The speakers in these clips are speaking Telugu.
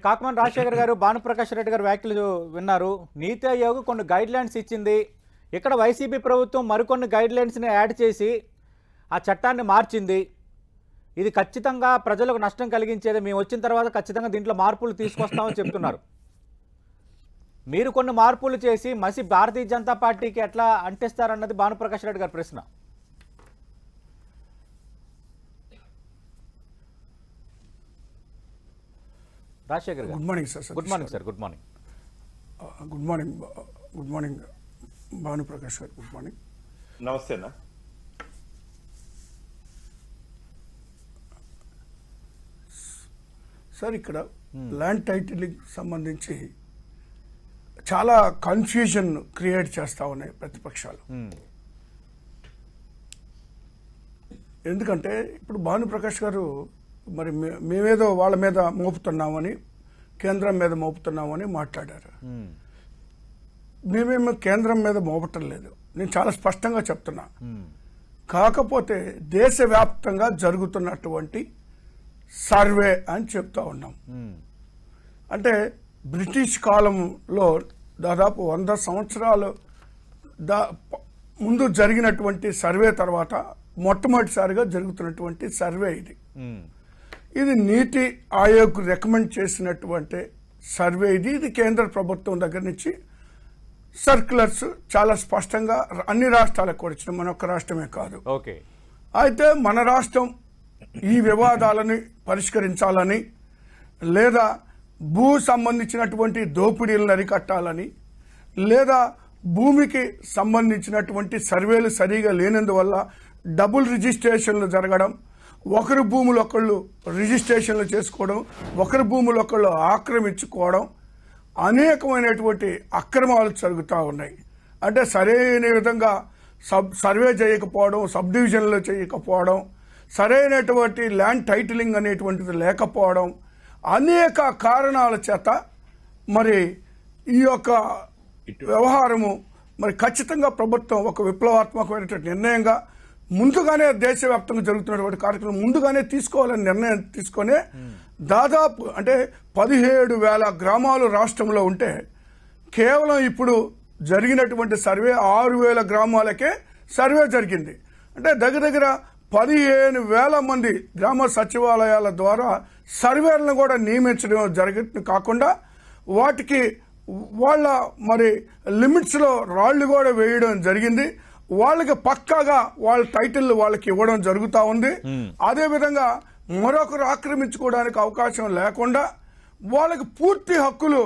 కాకమాన్ రాజశేఖర్ గారు భానుప్రకాష్ రెడ్డి గారు వ్యాఖ్యలు విన్నారు. నీతి ఆయోగ్ కొన్ని గైడ్ లైన్స్ ఇచ్చింది. ఇక్కడ వైసీపీ ప్రభుత్వం మరికొన్ని గైడ్ లైన్స్ని యాడ్ చేసి ఆ చట్టాన్ని మార్చింది. ఇది ఖచ్చితంగా ప్రజలకు నష్టం కలిగించేది. మేము వచ్చిన తర్వాత ఖచ్చితంగా దీంట్లో మార్పులు తీసుకొస్తామని చెప్తున్నారు. మీరు కొన్ని మార్పులు చేసి మసి భారతీయ జనతా పార్టీకి ఎట్లా అంటిస్తారన్నది భానుప్రకాష్ రెడ్డి గారి ప్రశ్న. Rajashekar garu good morning sir. Good morning sir. Good morning. Good morning Bhanuprakash garu. Good morning. నమస్తే అన్న. సార్, ఇక్కడ ల్యాండ్ టైటిలింగ్ సంబంధించి చాలా కన్ఫ్యూజన్ క్రియేట్ చేస్తా ఉన్నాయి ప్రతిపక్షాలు. ఎందుకంటే ఇప్పుడు భానుప్రకాష్ గారు మరి మేమేదో వాళ్ళ మీద మోపుతున్నామని, కేంద్రం మీద మోపుతున్నామని మాట్లాడారు. మేమేమో కేంద్రం మీద మోపటం లేదు, నేను చాలా స్పష్టంగా చెప్తున్నా. కాకపోతే దేశవ్యాప్తంగా జరుగుతున్నటువంటి సర్వే అని చెప్తా ఉన్నాం. అంటే బ్రిటిష్ కాలంలో దాదాపు 100 సంవత్సరాలు ముందు జరిగినటువంటి సర్వే తర్వాత మొట్టమొదటిసారిగా జరుగుతున్నటువంటి సర్వే ఇది. ఇది నీతి ఆయోగ్ రికమెండ్ చేసినటువంటి సర్వే ఇది. ఇది కేంద్ర ప్రభుత్వం దగ్గర నుంచి సర్క్యులర్స్ చాలా స్పష్టంగా అన్ని రాష్ట్రాలకు కూడా ఇచ్చిన, మన ఒక్క రాష్ట్రమే కాదు. అయితే మన రాష్ట్రం ఈ వివాదాలని పరిష్కరించాలని, లేదా భూ సంబంధించినటువంటి దోపిడీలను అరికట్టాలని, లేదా భూమికి సంబంధించినటువంటి సర్వేలు సరిగా లేనందువల్ల డబుల్ రిజిస్ట్రేషన్లు జరగడం, ఒకరి భూములు ఒకళ్ళు రిజిస్ట్రేషన్లు చేసుకోవడం, ఒకరి భూములు ఒకళ్ళు ఆక్రమించుకోవడం, అనేకమైనటువంటి అక్రమాలు జరుగుతూ ఉన్నాయి. అంటే సరైన విధంగా సర్వే చేయకపోవడం, సబ్ డివిజన్లు చేయకపోవడం, సరైనటువంటి ల్యాండ్ టైటిలింగ్ అనేటువంటిది లేకపోవడం, అనేక కారణాల చేత మరి ఈ యొక్క వ్యవహారము మరి ఖచ్చితంగా ప్రభుత్వం ఒక విప్లవాత్మకమైనటువంటి నిర్ణయంగా ముందుగానే దేశవ్యాప్తంగా జరుగుతున్నటువంటి కార్యక్రమం ముందుగానే తీసుకోవాలని నిర్ణయం తీసుకొని దాదాపు అంటే 17,000 గ్రామాలు రాష్ట్రంలో ఉంటే కేవలం ఇప్పుడు జరిగినటువంటి సర్వే 6,000 గ్రామాలకే సర్వే జరిగింది. అంటే దగ్గర 15,000 మంది గ్రామ సచివాలయాల ద్వారా సర్వేలను కూడా నియమించడం జరిగింది. కాకుండా వాటికి వాళ్ళ మరి లిమిట్స్ లో రాళ్లు కూడా వేయడం జరిగింది. వాళ్ళకి పక్కాగా వాళ్ళ టైటిల్ వాళ్ళకి ఇవ్వడం జరుగుతూ ఉంది. అదేవిధంగా మరొకరు ఆక్రమించుకోవడానికి అవకాశం లేకుండా వాళ్ళకి పూర్తి హక్కులు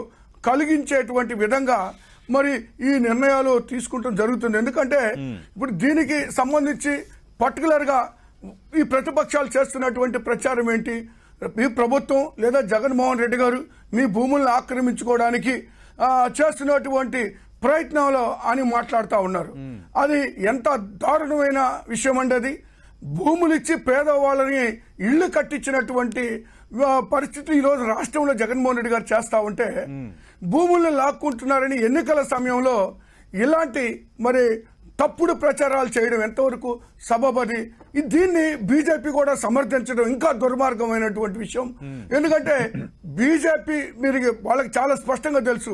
కలిగించేటువంటి విధంగా మరి ఈ నిర్ణయాలు తీసుకుంటం జరుగుతుంది. ఎందుకంటే ఇప్పుడు దీనికి సంబంధించి పర్టికులర్ గా ఈ ప్రతిపక్షాలు చేస్తున్నటువంటి ప్రచారం ఏంటి? ఈ ప్రభుత్వం లేదా జగన్మోహన్ రెడ్డి గారు మీ భూములను ఆక్రమించుకోవడానికి చేస్తున్నటువంటి ప్రయత్నాలు అని మాట్లాడుతూ ఉన్నారు. అది ఎంత దారుణమైన విషయం అండి. అది భూములు ఇచ్చి పేదవాళ్ళని ఇళ్లు కట్టించినటువంటి పరిస్థితి ఈరోజు రాష్ట్రంలో జగన్మోహన్ రెడ్డి గారు చేస్తా ఉంటే భూములను లాక్కుంటున్నారని ఎన్నికల సమయంలో ఇలాంటి మరి తప్పుడు ప్రచారాలు చేయడం ఎంతవరకు సబబది? దీన్ని బీజేపీ కూడా సమర్థించడం ఇంకా దుర్మార్గమైనటువంటి విషయం. ఎందుకంటే బీజేపీ మీరు వాళ్ళకి చాలా స్పష్టంగా తెలుసు,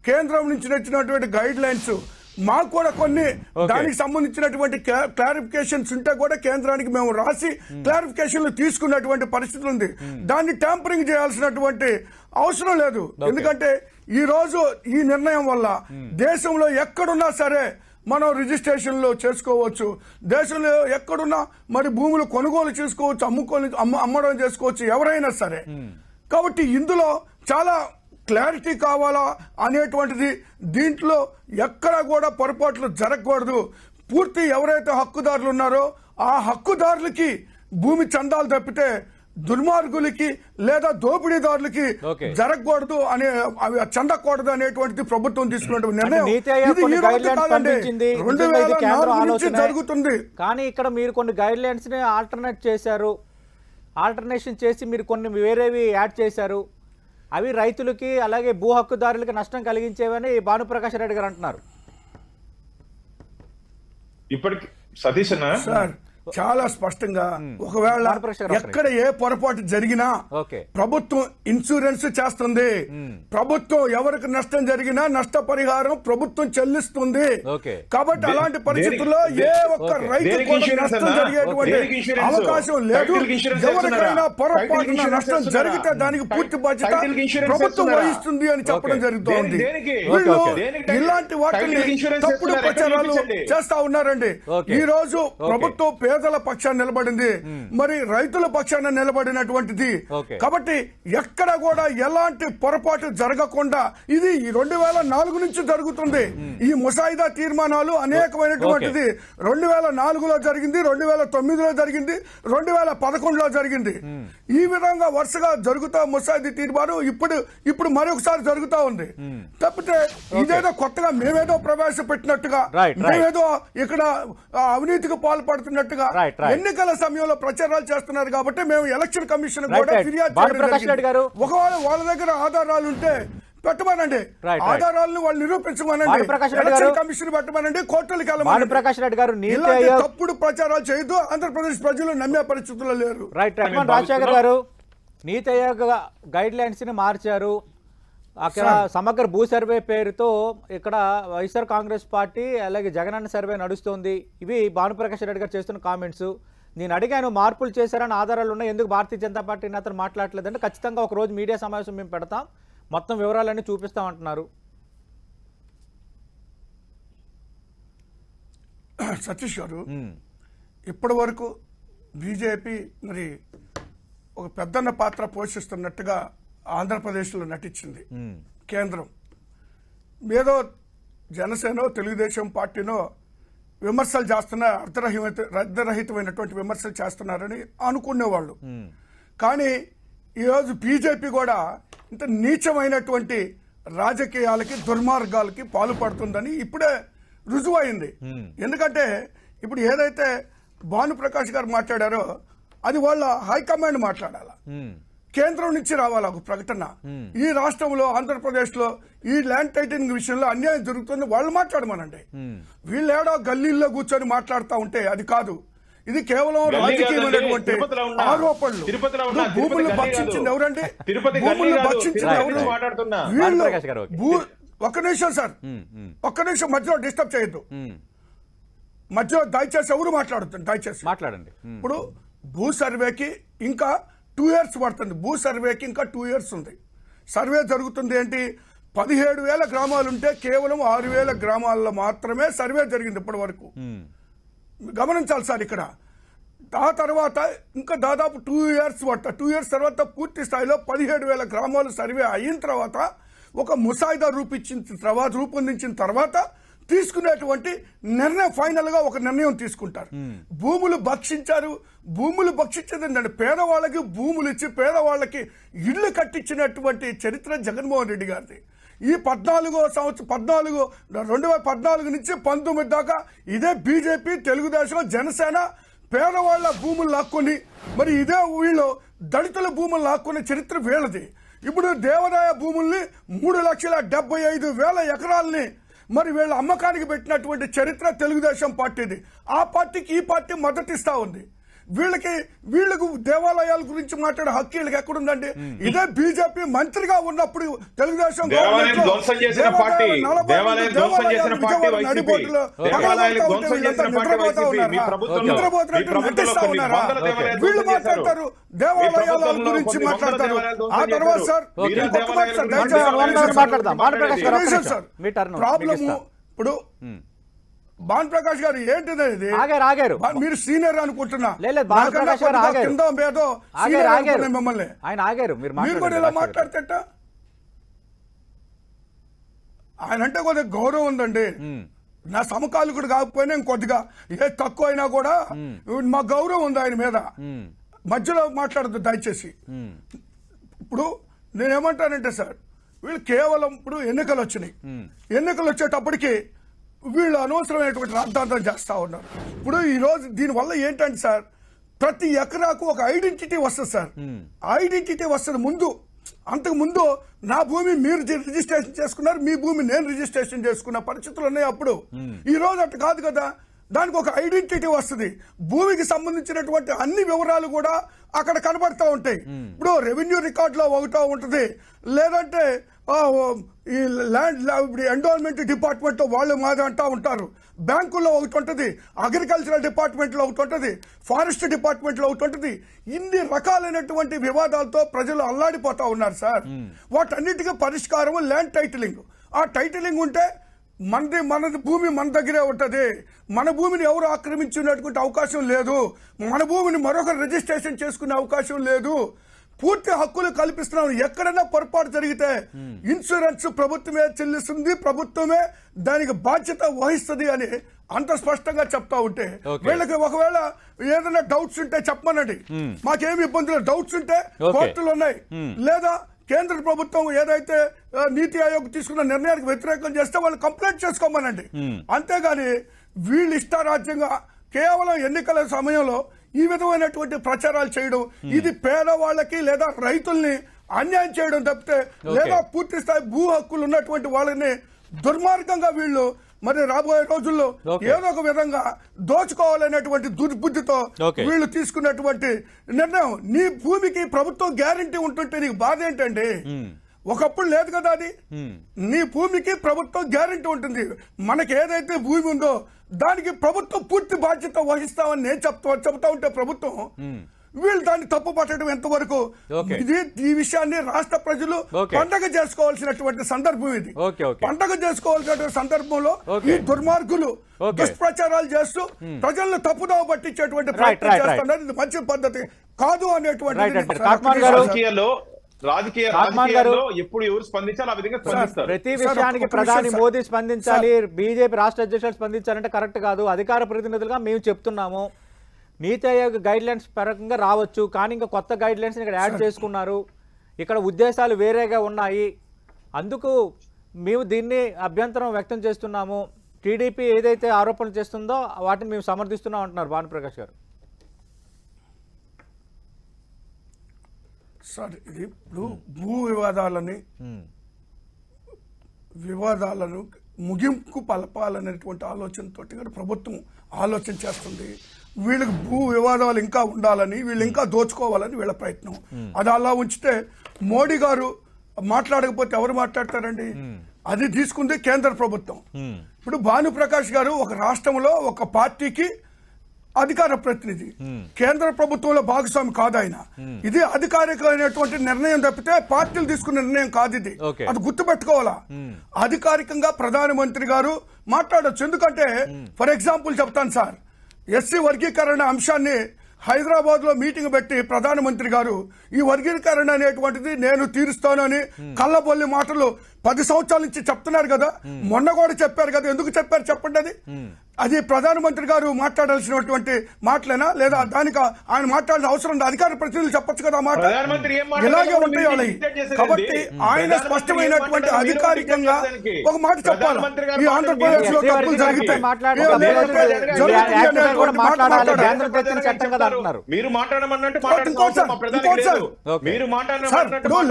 కేంద్రం నుంచి వచ్చినటువంటి గైడ్ లైన్స్ మాకు కూడా కొన్ని దానికి సంబంధించినటువంటి క్లారిఫికేషన్స్ ఉంటే కూడా కేంద్రానికి మేము రాసి క్లారిఫికేషన్లు తీసుకున్నటువంటి పరిస్థితి ఉంది. దాన్ని ట్యాంపరింగ్ చేయాల్సినటువంటి అవసరం లేదు. ఎందుకంటే ఈ రోజు ఈ నిర్ణయం వల్ల దేశంలో ఎక్కడున్నా సరే మనం రిజిస్ట్రేషన్లు చేసుకోవచ్చు. దేశంలో ఎక్కడున్నా మరి భూములు కొనుగోలు చేసుకోవచ్చు, అమ్మడం చేసుకోవచ్చు ఎవరైనా సరే. కాబట్టి ఇందులో చాలా క్లారిటీ కావాలా అనేటువంటిది, దీంట్లో ఎక్కడ కూడా పొరపాట్లు జరగకూడదు. పూర్తి ఎవరైతే హక్కుదారులు ఉన్నారో ఆ హక్కుదారులకి భూమి చందాలు తప్పితే దుర్మార్గులకి లేదా దోపిడీదారులకి జరగకూడదు అనే అవి చెందకూడదు అనేటువంటిది ప్రభుత్వం తీసుకున్నటువంటి నిర్ణయం. జరుగుతుంది. కానీ ఇక్కడ మీరు కొన్ని గైడ్ లైన్స్ ని ఆల్టర్నేషన్ చేసి మీరు కొన్ని వేరేవి యాడ్ చేశారు. అవి రైతులకి అలాగే భూ హక్కుదారులకి నష్టం కలిగించేవని భానుప్రకాష్ రెడ్డి గారు అంటున్నారు. ఇప్పటికి సతీష్ అన్న చాలా స్పష్టంగా ఒకవేళ ఎక్కడ ఏ పొరపాటు జరిగినా ప్రభుత్వం ఇన్సూరెన్స్ చేస్తుంది. ప్రభుత్వం ఎవరికి నష్టం జరిగినా నష్టపరిహారం ప్రభుత్వం చెల్లిస్తుంది. కాబట్టి అలాంటి పరిస్థితుల్లో ఏ ఒక్క రైతు కూడా నష్టం జరిగేటువంటి అవకాశం లేదు. ఎవరికైనా పొరపాటున నష్టం జరిగితే దానికి పూర్తి బాధ్యత ప్రభుత్వం వహిస్తుంది అని చెప్పడం జరుగుతోంది. వీళ్ళు ఇలాంటి వాటిని తప్పుడు ప్రచారాలు చేస్తా ఉన్నారండి. ఈ రోజు ప్రభుత్వం పేదల పక్షాన్ని నిలబడింది, మరి రైతుల పక్షాన నిలబడినటువంటిది. కాబట్టి ఎక్కడ కూడా ఎలాంటి పొరపాటు జరగకుండా ఇది 2004 నుంచి జరుగుతుంది. ఈ ముసాయిదా తీర్మానాలు అనేకమైనటువంటిది 2004లో జరిగింది, 2009లో జరిగింది, 2011లో జరిగింది. ఈ విధంగా వరుసగా జరుగుతా ముసాయిదా తీర్మానం ఇప్పుడు మరొకసారి జరుగుతా ఉంది. తప్పితే ఇదేదో కొత్తగా మేమేదో ప్రవేశపెట్టినట్టుగా, మేమేదో ఇక్కడ అవినీతికి పాల్పడుతున్నట్టుగా ఎన్నికల సమయంలో ప్రచారాలు చేస్తున్నారు. కాబట్టి మేము ఎలక్షన్ కమిషన్ కూడా ఫిర్యాదు చేయడం. ఒకవేళ వాళ్ళ దగ్గర ఆధారాలు ఉంటే పెట్టమనండి, ఆధారాలను వాళ్ళు నిరూపించమనండి, ఎలక్షన్ కమిషన్ పెట్టమనండి, కోర్టులకు వెళ్ళమనండి. తప్పుడు ప్రచారాలు చేయదు. ఆంధ్రప్రదేశ్ ప్రజలు నమ్మే పరిస్థితుల్లో లేరు. రాజశేఖర్ గారు, నీతి ఆయోగ్ గైడ్ లైన్స్ ని మార్చారు. అక్కడ సమగ్ర భూ సర్వే పేరుతో ఇక్కడ వైఎస్ఆర్ కాంగ్రెస్ పార్టీ అలాగే జగనన్న సర్వే నడుస్తుంది. ఇవి భానుప్రకాష్ రెడ్డి గారు చేస్తున్న కామెంట్స్. నేను అడిగాను, మార్పులు చేశారని ఆధారాలు ఉన్నాయి, ఎందుకు భారతీయ జనతా పార్టీ నేతలు మాట్లాడలేదంటే ఖచ్చితంగా ఒక రోజు మీడియా సమావేశం మేము పెడతాం, మొత్తం వివరాలన్నీ చూపిస్తామంటున్నారు. సతీష్ గారు, ఇప్పటి వరకు బీజేపీ మరి ఒక పెద్దన్న పాత్ర పోషిస్తున్నట్టుగా ఆంధ్రప్రదేశ్లో నటించింది. కేంద్రం ఏదో జనసేన తెలుగుదేశం పార్టీనో విమర్శలు చేస్తున్నారు, అర్ధరహితమైనటువంటి విమర్శలు చేస్తున్నారని అనుకునేవాళ్ళు. కానీ ఈరోజు బీజేపీ కూడా ఇంత నీచమైనటువంటి రాజకీయాలకి దుర్మార్గాలకి పాల్పడుతుందని ఇప్పుడే రుజువైంది. ఎందుకంటే ఇప్పుడు ఏదైతే భానుప్రకాష్ గారు మాట్లాడారో అది వాళ్ళ హైకమాండ్ మాట్లాడాల, కేంద్రం నుంచి రావాలి ఒక ప్రకటన. ఈ రాష్ట్రంలో ఆంధ్రప్రదేశ్ లో ఈ ల్యాండ్ టైటిలింగ్ విషయంలో అన్యాయం జరుగుతుంది, వాళ్ళు మాట్లాడమనండి. వీళ్ళేడో గల్లీల్లో కూర్చొని మాట్లాడుతూ ఉంటే అది కాదు. ఇది కేవలం రాజకీయమైనటువంటి ఆరోపణలు. భూములు భక్షించింది ఎవరండి? భూములు భక్షించింది ఎవరు? వీళ్ళు ఒక్క నిమిషం సార్, ఒక్క నిమిషం మధ్యలో డిస్టర్బ్ చేయొద్దు. మధ్యలో దయచేసి ఎవరు మాట్లాడుతుంది, దయచేసి మాట్లాడండి. ఇప్పుడు భూ సర్వేకి ఇంకా 2 years పడుతుంది. భూ సర్వేకి ఇంకా 2 years ఉంది. సర్వే జరుగుతుంది ఏంటి? 17,000 గ్రామాలుంటే కేవలం 6,000 గ్రామాల్లో మాత్రమే సర్వే జరిగింది ఇప్పటి వరకు. గమనించాలి సార్ ఇక్కడ. ఆ తర్వాత ఇంకా దాదాపు 2 years పడుతుంది. 2 years తర్వాత పూర్తి స్థాయిలో 17,000 గ్రామాలు సర్వే అయిన తర్వాత ఒక ముసాయిదా రూపొందించిన తర్వాత తీసుకునేటువంటి నిర్ణయం, ఫైనల్ గా ఒక నిర్ణయం తీసుకుంటారు. భూములు భక్షించారు. భూములు భక్షించేదండి, పేదవాళ్ళకి భూములు ఇచ్చి పేదవాళ్ళకి ఇళ్లు కట్టించినటువంటి చరిత్ర జగన్మోహన్ రెడ్డి గారిది. ఈ 2014 నుంచి 19 దాకా ఇదే బీజేపీ, తెలుగుదేశం, జనసేన పేదవాళ్ల భూములు లాక్కొని మరి ఇదే వీళ్ళు దళితుల భూములు లాక్కునే చరిత్ర వీళ్ళది. ఇప్పుడు దేవాదాయ భూముల్ని 3,75,000 ఎకరాలని మరి వీళ్ళ అమ్మకానికి పెట్టినటువంటి చరిత్ర తెలుగుదేశం పార్టీది. ఆ పార్టీకి ఈ పార్టీ మద్దతిస్తా ఉంది. వీళ్ళకు దేవాలయాల గురించి మాట్లాడే హక్కు వీళ్ళకి ఎక్కడుందండి? ఇదే బీజేపీ మంత్రిగా ఉన్నప్పుడు తెలుగుదేశం వీళ్ళు మాట్లాడతారు, దేవాలయాల గురించి మాట్లాడతారు. ఆ తర్వాత సార్ ప్రాబ్లము ఇప్పుడు భానుప్రకాష్ గారు ఏంటిది? మీరు సీనియర్ అనుకుంటున్నా, మిమ్మల్ని మీరు కూడా ఇలా మాట్లాడితే ఆయన అంటే కొద్దిగా గౌరవం ఉందండి. నా సమకాలికుడు కాకపోయినా ఇంకొద్దిగా ఏ తక్కువ అయినా కూడా మా గౌరవం ఉంది ఆయన మీద. మధ్యలో మాట్లాడద్దు దయచేసి. ఇప్పుడు నేనేమంటానంటే సార్, వీళ్ళు కేవలం ఇప్పుడు ఎన్నికలు వచ్చినాయి, ఎన్నికలు వచ్చేటప్పటికి వీళ్ళు అనవసరమైనటువంటి రాద్ధాంతం చేస్తా ఉన్నారు. ఇప్పుడు ఈ రోజు దీనివల్ల ఏంటంటే సార్, ప్రతి ఎకరాకు ఒక ఐడెంటిటీ వస్తుంది సార్. ఐడెంటిటీ వస్తుంది ముందు. అంతకు ముందు నా భూమి మీరు రిజిస్ట్రేషన్ చేసుకున్నారు, మీ భూమి నేను రిజిస్ట్రేషన్ చేసుకున్న పరిస్థితులు ఉన్నాయి. అప్పుడు ఈ రోజు అట్లా కాదు కదా. దానికి ఒక ఐడెంటిటీ వస్తుంది. భూమికి సంబంధించినటువంటి అన్ని వివరాలు కూడా అక్కడ కనబడతా ఉంటాయి. ఇప్పుడు రెవెన్యూ రికార్డులో ఒకటో ఉంటుంది, లేదంటే ఈ ల్యాండ్ ఎండోన్మెంట్ డిపార్ట్మెంట్ వాళ్ళు మాది అంటా ఉంటారు, బ్యాంకుల్లో ఒకటి ఉంటుంది, అగ్రికల్చరల్ డిపార్ట్మెంట్లో ఒకటి ఉంటుంది, ఫారెస్ట్ డిపార్ట్మెంట్లో ఒకటి ఉంటుంది. ఇన్ని రకాలైనటువంటి వివాదాలతో ప్రజలు అల్లాడిపోతా ఉన్నారు సార్. వాటన్నిటికీ పరిష్కారం ల్యాండ్ టైటిలింగ్. ఆ టైటిలింగ్ ఉంటే మనది భూమి మన దగ్గరే ఉంటుంది. మన భూమిని ఎవరు ఆక్రమించుకునేటువంటి అవకాశం లేదు. మన భూమిని మరొకరు రిజిస్ట్రేషన్ చేసుకునే అవకాశం లేదు. పూర్తి హక్కులు కల్పిస్తున్నాం. ఎక్కడైనా పొరపాటు జరిగితే ఇన్సూరెన్స్ ప్రభుత్వమే చెల్లిస్తుంది, ప్రభుత్వమే దానికి బాధ్యత వహిస్తుంది అని అంత స్పష్టంగా చెప్తా ఉంటే వీళ్ళకి ఒకవేళ ఏదైనా డౌట్స్ ఉంటే చెప్పమనండి. మాకేమి ఇబ్బందులు, డౌట్స్ ఉంటే కోర్టులు ఉన్నాయి. లేదా కేంద్ర ప్రభుత్వం ఏదైతే నీతి ఆయోగ్ తీసుకున్న నిర్ణయానికి వ్యతిరేకం చేస్తే వాళ్ళు కంప్లైంట్ చేసుకోమనండి. అంతేగాని వీళ్ళు ఇష్టారాజ్యంగా కేవలం ఎన్నికల సమయంలో ఈ విధమైనటువంటి ప్రచారాలు చేయడం, ఇది పేదవాళ్ళకి లేదా రైతుల్ని అన్యాయం చేయడం తప్పితే, లేదా పూర్తి స్థాయి భూ హక్కులు ఉన్నటువంటి వాళ్ళని దుర్మార్గంగా వీళ్ళు మరి రాబోయే రోజుల్లో ఏదో ఒక విధంగా దోచుకోవాలనేటువంటి దుర్బుద్ధితో వీళ్ళు తీసుకున్నటువంటి నిర్ణయం. నీ భూమికి ప్రభుత్వం గ్యారంటీ ఉంటుంటే నీకు బాధ ఏంటండి? ఒకప్పుడు లేదు కదా అది. నీ భూమికి ప్రభుత్వం గ్యారంటీ ఉంటుంది. మనకి ఏదైతే భూమి ఉందో దానికి ప్రభుత్వం పూర్తి బాధ్యత వహిస్తామని నేను చెప్తా ఉంటే ప్రభుత్వం వీళ్ళు దాన్ని తప్పు పట్టడం ఎంతవరకు? ఇది ఈ విషయాన్ని రాష్ట్ర ప్రజలు పండగ చేసుకోవాల్సినటువంటి సందర్భం. ఇది పండగ చేసుకోవాల్సినటువంటి సందర్భంలో ఈ దుర్మార్గులు దుష్ప్రచారాలు చేస్తూ ప్రజలను తప్పుదోవ పట్టించేటువంటి ప్రయత్నం చేస్తున్నారు. ఇది మంచి పద్ధతి కాదు అనేటువంటి రాజకీయాల్లో ఎప్పుడు ఎవరు స్పందించాలి ఆ విధంగా స్పందిస్తారు. ప్రతి విషయానికి ప్రధాని మోదీ స్పందించాలి, బీజేపీ రాష్ట్ర అధ్యక్షులు స్పందించాలంటే కరెక్ట్ కాదు. అధికార ప్రతినిధులుగా మేము చెప్తున్నాము, నీతి ఆయోగ్ గైడ్ లైన్స్ పరంగా రావచ్చు, కానీ ఇంకా కొత్త గైడ్ లైన్స్ ఇక్కడ యాడ్ చేసుకున్నారు, ఇక్కడ ఉద్దేశాలు వేరేగా ఉన్నాయి, అందుకు మేము దీన్ని అభ్యంతరం వ్యక్తం చేస్తున్నాము. టీడీపీ ఏదైతే ఆరోపణలు చేస్తుందో వాటిని మేము సమర్థిస్తున్నాం అంటున్నారు భానుప్రకాష్ గారు. సార్ ఇది ఇప్పుడు భూ వివాదాలను ముగింపుకు పలపాలనేటువంటి ఆలోచనతో ప్రభుత్వం ఆలోచన చేస్తుంది. వీళ్ళకి భూ వివాదాలు ఇంకా ఉండాలని, వీళ్ళు ఇంకా దోచుకోవాలని వీళ్ళ ప్రయత్నం. అది అలా ఉంచితే మోడీ గారు మాట్లాడకపోతే ఎవరు మాట్లాడతారండి? అది తీసుకుంది కేంద్ర ప్రభుత్వం. ఇప్పుడు భానుప్రకాష్ గారు ఒక రాష్ట్రంలో ఒక పార్టీకి అధికార ప్రతినిధి, కేంద్ర ప్రభుత్వంలో భాగస్వామి కాదు ఆయన. ఇది అధికారికమైనటువంటి నిర్ణయం తప్పితే పార్టీలు తీసుకున్న నిర్ణయం కాదు ఇది. అది గుర్తుపెట్టుకోవాలా. అధికారికంగా ప్రధానమంత్రి గారు మాట్లాడొచ్చు. ఎందుకంటే ఫర్ ఎగ్జాంపుల్ చెప్తాను సార్, ఎస్సీ వర్గీకరణ అంశాన్ని హైదరాబాద్ లో మీటింగ్ పెట్టి ప్రధానమంత్రి గారు ఈ వర్గీకరణ అనేటువంటిది నేను తీరుస్తానని కళ్ళబొల్లి మాటలు 10 సంవత్సరాల నుంచి చెప్తున్నారు కదా, మొన్న కూడా చెప్పారు కదా. ఎందుకు చెప్పారు చెప్పండి? అది ప్రధానమంత్రి గారు మాట్లాడాల్సినటువంటి మాటలేనా, లేదా దానికి ఆయన మాట్లాడిన అవసరం అధికార ప్రతినిధులు చెప్పొచ్చు కదా మాట. ఇలాగే ఉంటాయి వాళ్ళవి. కాబట్టి ఆయన స్పష్టమైనటువంటి అధికారికంగా ఒక మాట చెప్పాలి. ఈ ఆంధ్రప్రదేశ్ లో తప్పులు జరిగితే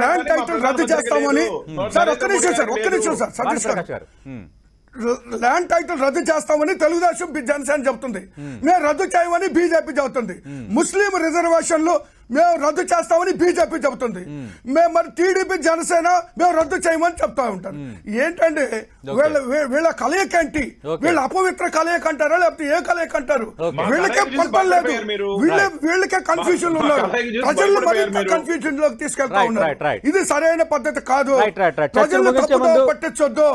ల్యాండ్ టైటిల్ రద్దు చేస్తామని సార్, ఒక్క నిమిషం సార్ సతీష్ గారు, ల్యాండ్ టైటిల్ రద్దు చేస్తామని తెలుగుదేశం జనసేన చెబుతుంది, మేము రద్దు చేయమని బీజేపీ చెబుతుంది. ముస్లిం రిజర్వేషన్లు మేము రద్దు చేస్తామని బీజేపీ చెబుతుంది. మేము మరి టీడీపీ జనసేన మేము రద్దు చేయమని చెప్తా ఉంటారు. ఏంటంటే వీళ్ళ కలయిక ఏంటి? వీళ్ళ అపవిత్ర కలయిక అంటారా, లేకపోతే ఏ కలయిక అంటారు? వీళ్ళకే పట్టలేదు, వీళ్ళకే కన్ఫ్యూజన్ ఉన్నారు, ప్రజలను మరింత కన్ఫ్యూజన్ లోకి తీసుకెళ్తా ఉన్నారు. ఇది సరైన పద్ధతి కాదు. ప్రజలను తప్పుదో పట్టించొద్దు.